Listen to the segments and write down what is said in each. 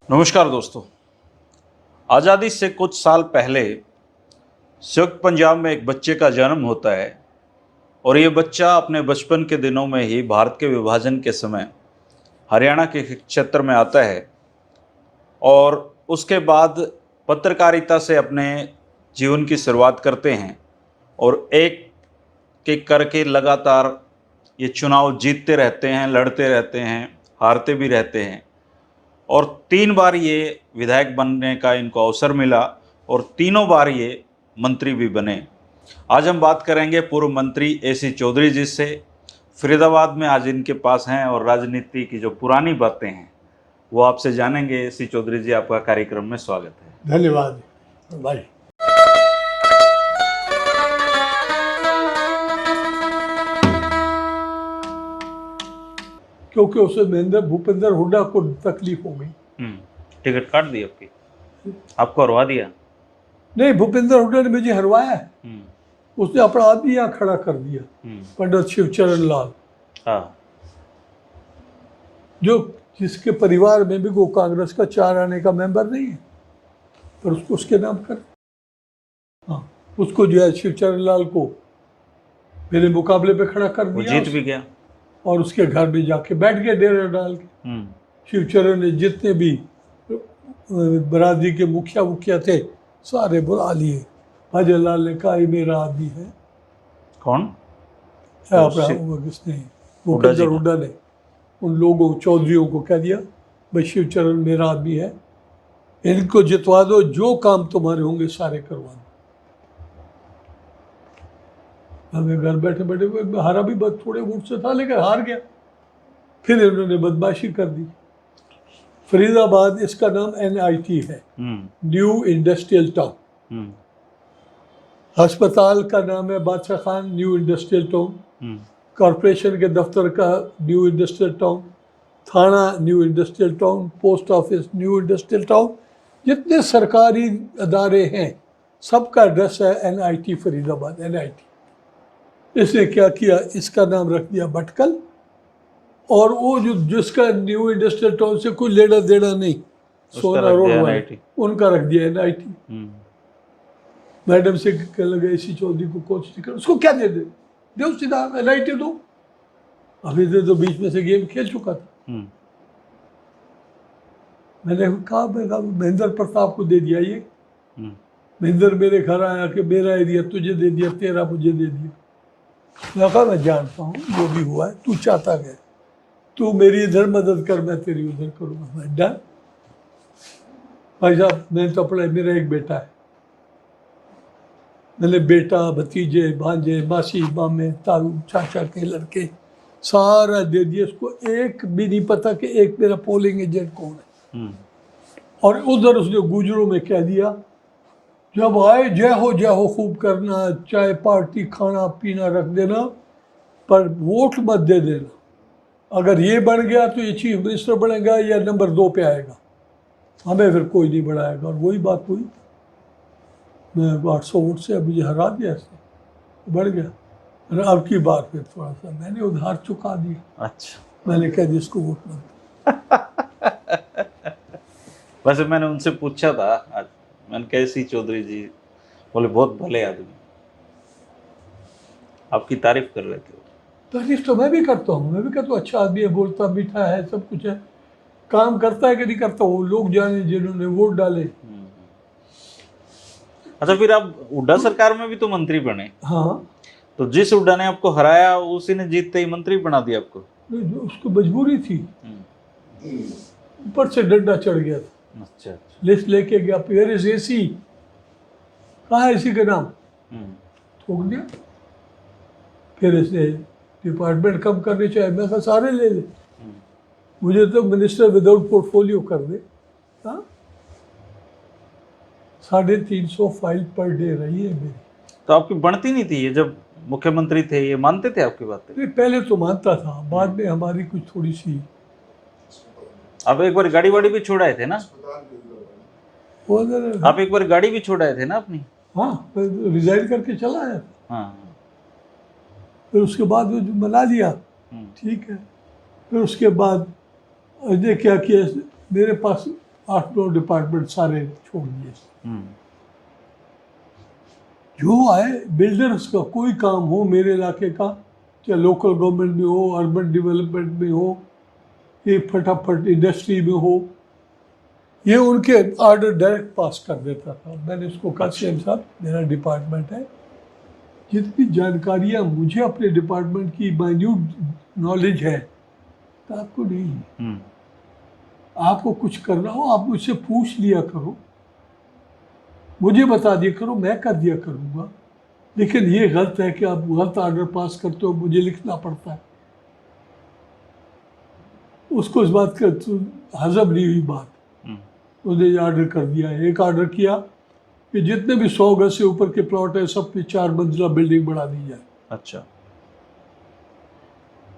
नमस्कार दोस्तों। आज़ादी से कुछ साल पहले संयुक्त पंजाब में एक बच्चे का जन्म होता है और ये बच्चा अपने बचपन के दिनों में ही भारत के विभाजन के समय हरियाणा के क्षेत्र में आता है और उसके बाद पत्रकारिता से अपने जीवन की शुरुआत करते हैं और एक के करके लगातार ये चुनाव जीतते रहते हैं, लड़ते रहते हैं, हारते भी रहते हैं और 3 बार ये विधायक बनने का इनको अवसर मिला और तीनों बार ये मंत्री भी बने। आज हम बात करेंगे पूर्व मंत्री एसी चौधरी जी से। फरीदाबाद में आज इनके पास हैं और राजनीति की जो पुरानी बातें हैं वो आपसे जानेंगे। एसी चौधरी जी, आपका कार्यक्रम में स्वागत है। धन्यवाद भाई। क्योंकि उसे महेंद्र भूपेंद्र हुड्डा को तकलीफ हो गई। टिकट काट दी आपकी, आपको हरवा दिया? नहीं, भूपेंद्र हुड्डा ने मुझे हरवाया है। उसने अपना आदमी यहाँ खड़ा कर दिया, पंडित शिवचरण लाल। हाँ, जो जिसके परिवार में भी वो कांग्रेस का 4 आने का मेंबर नहीं है, पर उसको उसके नाम कर। हाँ, उसको जो है शिवचरण लाल को मेरे मुकाबले पे खड़ा कर दिया। जीत भी गया और उसके घर में जाके बैठ गए डेरा डाल के। शिवचरण ने जितने भी बरादरी के मुखिया थे सारे बुला लिए। अजय लाल ने कहा ये मेरा आदमी है। कौन? किसने? भूपेंद्र हुड्डा ने उन लोगों चौधरियों को कह दिया भाई शिवचरण मेरा आदमी है, इनको जितवा दो, जो काम तुम्हारे होंगे सारे करवा दो। हमें घर बैठे बैठे हारा भी बस थोड़े वोट से था लेकिन हार गया। फिर इन्होंने बदमाशी कर दी। फरीदाबाद, इसका नाम NIT है, न्यू इंडस्ट्रियल टाउन। अस्पताल का नाम है बादशाह Khan new industrial town. Corporation के दफ्तर का न्यू इंडस्ट्रियल टाउन, थाना new industrial town, post office new industrial town. जितने सरकारी अदारे हैं सबका एड्रेस है NIT फरीदाबाद, NIT। इसने क्या किया, इसका नाम रख दिया भटकल, और वो जो जिसका न्यू इंडस्ट्रियल टाउन से कोई लेना देना नहीं, सोना रोड वाले, उनका रख दिया NIT। मैडम से कहने लगे एसी चौधरी को कोच नहीं कर, उसको क्या दे दे सीधा NIT दो। अभी तो बीच में से गेम खेल चुका था। मैंने कहा महेंद्र प्रताप को दे दिया ये। महेंद्र मेरे घर आया कि मेरा एरिया तुझे दे दिया, तेरा मुझे दे दिया। मैं कहा मैं जानता हूँ जो भी हुआ है, तू चाहता है तू मेरी इधर मदद कर, मैं तेरी उधर करूँगा। मैं डन भाई साहब, मैं तो अपना, मेरा एक बेटा है, मैंने बेटा, भतीजे, भांजे, मासी, मामे, ताऊ, चाचा के लड़के सारा दे दिया। उसको एक भी नहीं पता कि एक मेरा पोलिंग एजेंट कौन है। और उधर उसने गुजरों में कह दिया जब आए जय हो खूब करना, चाय पार्टी खाना पीना रख देना, पर वोट मत दे देना। अगर ये बन गया तो ये चीफ मिनिस्टर बनेगा या नंबर 2 पे आएगा, हमें फिर कोई नहीं बढ़ाएगा। और वही बात हुई, मैं 800 वोट से मुझे हरा दिया, इससे बढ़ गया। अब की बार फिर थोड़ा सा मैंने उधार चुका दिया। अच्छा, मैंने कह दिया इसको वोट मत। वैसे मैंने उनसे पूछा था आज, मैंने कहा एसी चौधरी जी, बोले बहुत भले आदमी, आपकी तारीफ कर रहे थे। तारीफ तो मैं भी करता हूँ, मैं भी कहता हूँ अच्छा आदमी है, बोलता मीठा है, सब कुछ है। काम करता है कि नहीं करता वो लोग जाने, जिन्होंने वोट डाले। अच्छा, फिर आप हुड्डा सरकार में भी तो मंत्री बने। हाँ, तो जिस हुड्डा ने आपको हराया उसी ने जीतते ही मंत्री बना दिया आपको? उसको मजबूरी थी, ऊपर से डंडा चढ़ गया था। अच्छा, लिस्ट लेके गया, वेयर इज एसी, कहाँ है एसी का नाम, ठोक दिया। फिर इसने डिपार्टमेंट कम करने चाहिए, मैं कहा सारे ले ले, मुझे तो मिनिस्टर विदाउट पोर्टफोलियो कर दे। हाँ, 350 फाइल पर डे रही है मेरी। तो आपकी बनती नहीं थी ये? जब मुख्यमंत्री थे ये मानते थे आपकी बातें? पहले तो मानता था, बाद में हमारी कुछ थोड़ी सी। आप एक बार गाड़ी वाड़ी भी छोड़ाए थे ना? आप एक बार गाड़ी भी छोड़ाए थे ना अपनी? हाँ, रिजाइन करके चला आया। हाँ, फिर उसके बाद वो मना लिया, ठीक है। फिर उसके बाद उसने क्या किया, मेरे पास 8-9 डिपार्टमेंट सारे छोड़ दिए। हम्म, जो आए बिल्डर्स का कोई काम हो मेरे इलाके का, चाहे लोकल गवर्नमेंट में हो, अर्बन डेवलपमेंट में हो, ये फटाफट इंडस्ट्री में हो, ये उनके ऑर्डर डायरेक्ट पास कर देता था। मैंने उसको कहा सीएम साहब मेरा डिपार्टमेंट है, जितनी जानकारियाँ मुझे अपने डिपार्टमेंट की माइन्यूट नॉलेज है तो आपको नहीं है। हम्म, आपको कुछ करना हो आप मुझसे पूछ लिया करो, मुझे बता दिया करो, मैं कर दिया करूँगा। लेकिन ये गलत है कि आप गलत ऑर्डर पास करते हो, मुझे लिखना पड़ता है। उसको इस बात का हजम नहीं हुई बात। उसने ऑर्डर कर दिया, एक ऑर्डर किया कि जितने भी 100 गज से ऊपर के प्लॉट है सब पे 4 मंजिला बिल्डिंग बढ़ा दी जाए। अच्छा।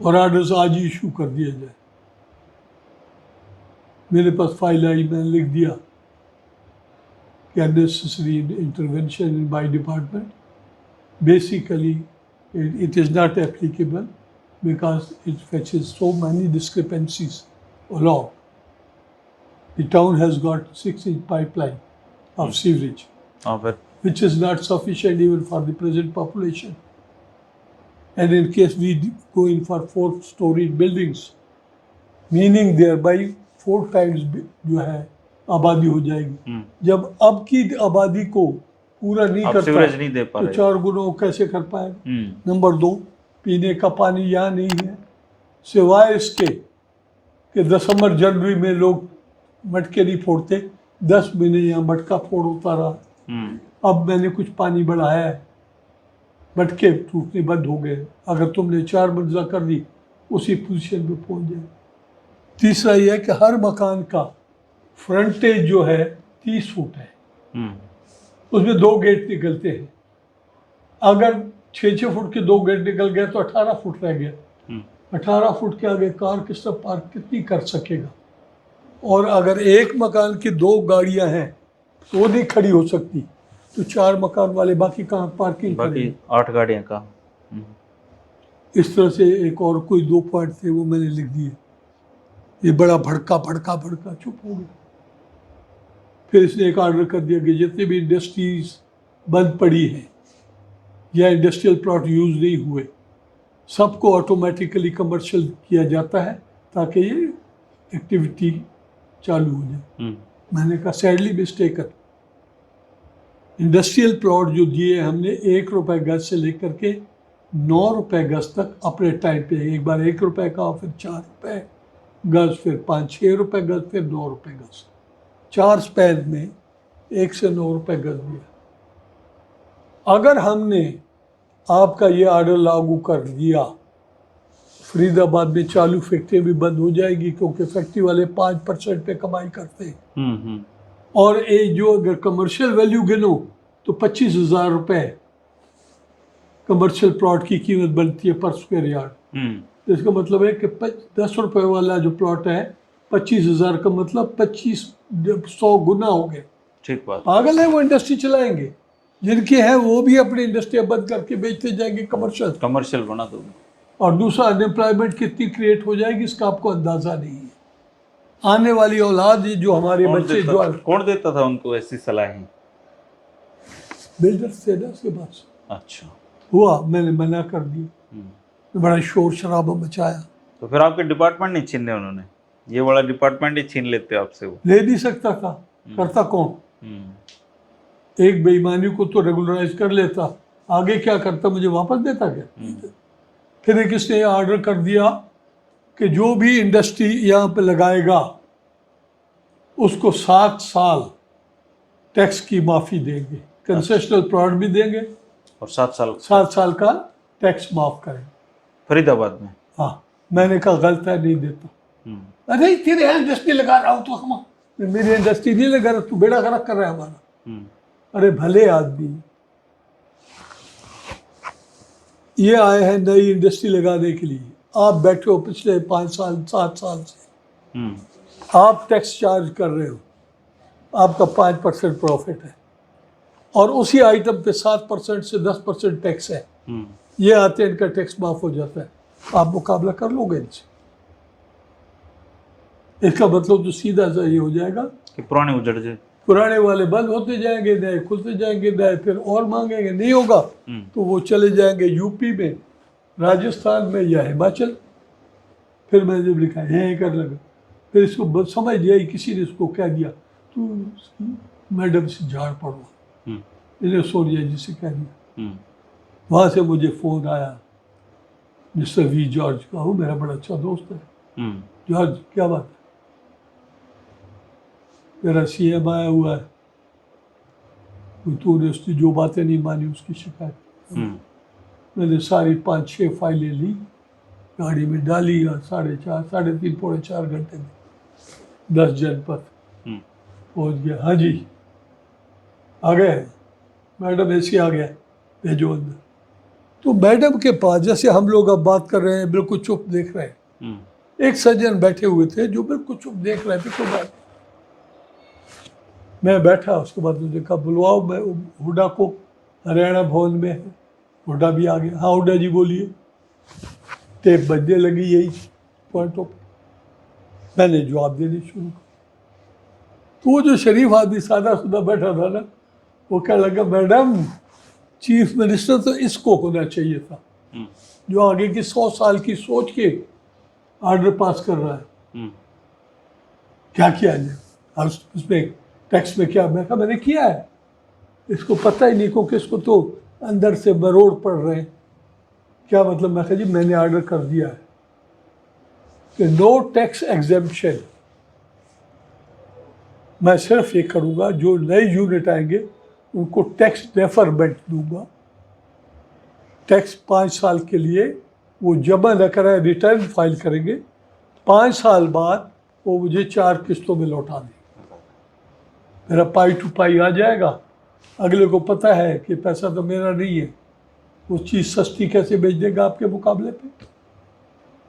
और ऑर्डर्स आज ही इशू कर दिया जाए। मेरे पास फाइल आई, मैंने लिख दिया कि unnecessary intervention in my department, basically it is not applicable because it fetches so many discrepancies along. The town has got 6-inch pipeline of sewerage, हाँ फिर which is not sufficient even for the present population. And in case we go in for 4-storied buildings, meaning thereby 4 times जो है आबादी हो जाएगी। जब अब की आबादी को पूरा नहीं आप करता सीवरेज नहीं दे पा तो रहे। 4 गुना वो कैसे कर पाएगा। नंबर 2, पीने का पानी यहाँ नहीं है, सिवाय इसके कि दिसंबर जनवरी में लोग मटके नहीं फोड़ते, 10 महीने यहाँ मटका फोड़ होता रहा। अब मैंने कुछ पानी बढ़ाया है, मटके टूटने बंद हो गए। अगर तुमने 4 मंजिला कर दी उसी पोजीशन पे पहुंच जाए। तीसरा यह है कि हर मकान का फ्रंटेज जो है 30 फुट है, उसमें 2 गेट निकलते हैं। अगर 6-6 फुट के 2 गेट निकल गए तो 18 फुट रह गया। 18 फुट के आगे कार किस तरह पार्क कितनी कर सकेगा। और अगर एक मकान की 2 गाड़ियां हैं तो वो नहीं खड़ी हो सकती, तो 4 मकान वाले बाकी कहाँ पार्किंग बाकी करेंगे। 8 गाड़ियाँ का। इस तरह से एक और कोई 2 पॉइंट थे वो मैंने लिख दिए। ये बड़ा भड़का चुप हो गया। फिर इसने एक ऑर्डर कर दिया कि जितने भी इंडस्ट्रीज बंद पड़ी हैं या इंडस्ट्रियल प्लॉट यूज नहीं हुए, सबको ऑटोमेटिकली कमर्शियल किया जाता है ताकि ये एक्टिविटी चालू हो जाए। मैंने कहा सैडली मिस्टेकन, इंडस्ट्रियल प्लॉट जो दिए हमने 1 रुपए गज से लेकर के 9 रुपए गज तक अपने टाइम पे, एक बार 1 रुपए का, फिर 4 रुपए गज, फिर 5-6 रुपए गज, फिर 9 रुपए गज, 4 स्पैन में 1 से 9 रुपए गज दिया। अगर हमने आपका ये ऑर्डर लागू कर दिया, फरीदाबाद में चालू फैक्ट्री भी बंद हो जाएगी, क्योंकि फैक्ट्री वाले 5% पे कमाई करते हैं। और ये जो अगर कमर्शियल वैल्यू गिनो तो 25,000 रुपए कमर्शियल प्लॉट की कीमत बनती है पर स्क्वायर यार्ड। इसका मतलब है कि 10 रुपए वाला जो प्लॉट है 25,000 का मतलब 100 गुना हो गए। ठीक बात। पागल है वो इंडस्ट्री चलाएंगे, जिनके हैं वो भी अपनी इंडस्ट्री बंद करके बेचते जाएंगे कमर्शियल बना दो। और दूसरा अनएम्प्लॉयमेंट कितनी क्रिएट हो जाएगी इसका आपको अंदाजा नहीं है। आने वाली औलाद जो हमारे बच्चे जो कौन देता था उनको ऐसी सलाहें? बिल्डर्स थे ना उसके पास। अच्छा हुआ, मैंने मना कर दिया, बड़ा शोर शराबा मचाया। तो फिर आपके डिपार्टमेंट नहीं छीने उन्होंने? ये वाला डिपार्टमेंट ही छीन लेते आपसे वो? ले नहीं सकता था, करता कौन। एक बेईमानी को तो रेगुलराइज कर लेता, आगे क्या करता, मुझे वापस देता क्या। फिर एक इसने ऑर्डर कर दिया कि जो भी इंडस्ट्री यहाँ पे लगाएगा उसको 7 साल टैक्स की माफ़ी देंगे, कंसेशनल प्लॉट भी देंगे और 7 साल का टैक्स माफ करेंगे फरीदाबाद में। हाँ, मैंने कहा गलत है, नहीं देता। अरे तेरे यहाँ इंडस्ट्री लगा रहा हूँ तो हम, मेरी इंडस्ट्री नहीं लगा रहा, तू बेड़ा गर्क कर रहा है हमारा। अरे भले आदमी, ये आए हैं नई इंडस्ट्री लगाने के लिए, आप बैठे हो पिछले 5 साल 7 साल से, आप टैक्स चार्ज कर रहे हो, आपका 5% प्रॉफिट है और उसी आइटम पे 7% से 10% टैक्स है। ये आते हैं, इनका टैक्स माफ हो जाता है, आप मुकाबला कर लोगे इनसे। इसका मतलब तो सीधा सा ये हो जाएगा कि पुराने उजड़ जाए। पुराने वाले बंद होते जाएंगे, नए खुलते जाएंगे, नए फिर और मांगेंगे, नहीं होगा तो वो चले जाएंगे यूपी में, राजस्थान में या हिमाचल। फिर मैंने जब लिखा है कर लगा, फिर इसको समझ लिया, किसी ने इसको कह दिया तू मैडम से झाड़ पड़वा, इन्हें सोनिया जी से कह दिया। वहाँ से मुझे फ़ोन आया, मिस्टर वी जॉर्ज का, वो मेरा बड़ा अच्छा दोस्त है। जॉर्ज क्या बात है, मेरा सीएम आया हुआ है, तूने उसकी जो बातें नहीं मानी उसकी शिकायत। मैंने सारी 5-6 फाइलें ली, गाड़ी में डाली और 3.5 पौने 4 घंटे में 10 जनपद पहुंच गया। हाँ जी आ गए मैडम, ऐसे आ गया, भेजो अंदर। तो मैडम के पास जैसे हम लोग अब बात कर रहे हैं, बिल्कुल चुप देख रहे हैं, एक सज्जन बैठे हुए थे जो बिल्कुल चुप देख रहे थे। तो मैं बैठा, उसके बाद मुझे कहा बुलवाओ मैं हुडा को, हरियाणा भवन में है। हुडा भी आ गया। हाँ हुडा जी बोलिए। टेप बजने लगी यही पॉइंट ऑफ, मैंने जवाब देने शुरू किया। तो वो जो शरीफ आदमी सादा सुदा बैठा था ना, वो कहने लगा मैडम चीफ मिनिस्टर तो इसको होना चाहिए था, जो आगे की 100 साल की सोच के ऑर्डर पास कर रहा है। क्या किया जाए उसमें, टैक्स में क्या? मैं कहा मैंने किया है, इसको पता ही नहीं को कि इसको तो अंदर से मरोड़ पड़ रहे हैं। क्या मतलब? मैं कहा जी मैंने ऑर्डर कर दिया है कि नो टैक्स एग्जेम्पशन, मैं सिर्फ ये करूँगा जो नए यूनिट आएंगे उनको टैक्स डेफरमेंट दूंगा। टैक्स 5 साल के लिए वो जमा न कराए, रिटर्न फाइल करेंगे, 5 साल बाद वो मुझे 4 किस्तों में लौटा देंगे, मेरा पाई टू पाई आ जाएगा। अगले को पता है कि पैसा तो मेरा नहीं है, वो चीज़ सस्ती कैसे बेच देगा आपके मुकाबले पे।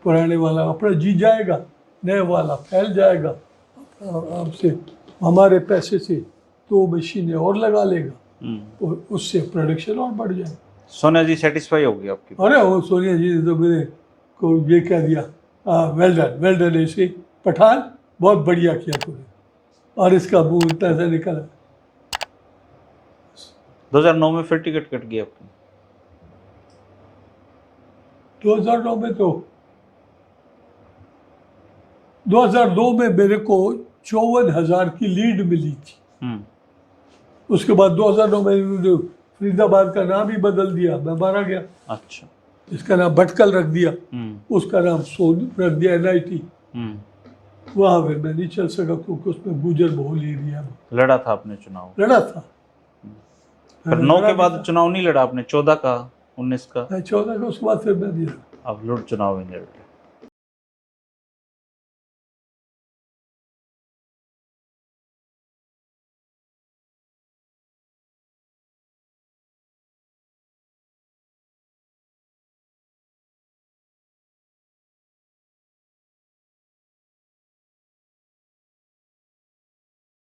पुराने वाला अपना जी जाएगा, नए वाला फैल जाएगा आपसे, हमारे पैसे से तो मशीनें और लगा लेगा, तो उससे प्रोडक्शन और बढ़ जाएगा। सोनिया जी सेटिस्फाई होगी आपकी? अरे वो सोनिया जी ने तो मेरे को ये कह दिया, वेल डन ऐसे पठान, बहुत बढ़िया किया तूने, और इसका मुंह इतना सा निकला। 2009 में फिर टिकट कट गई आपकी? 2009 में तो 2002 में मेरे को 54,000 की लीड मिली थी। उसके बाद 2009 में फरीदाबाद का नाम ही बदल दिया, मैं मारा गया। अच्छा। इसका नाम भटकल रख दिया, उसका नाम सोन रख दिया NIT। वहाँ फिर मैं नहीं चल सका क्योंकि उसमें गुजर बहुल एरिया में लड़ा था आपने चुनाव? लड़ा था। फिर 9 के बाद चुनाव नहीं लड़ा आपने? 14 का, 19 का? 14 का, उसके बाद फिर मैं नहीं लड़ा। अब लड़ चुनाव नहीं लड़ रहे।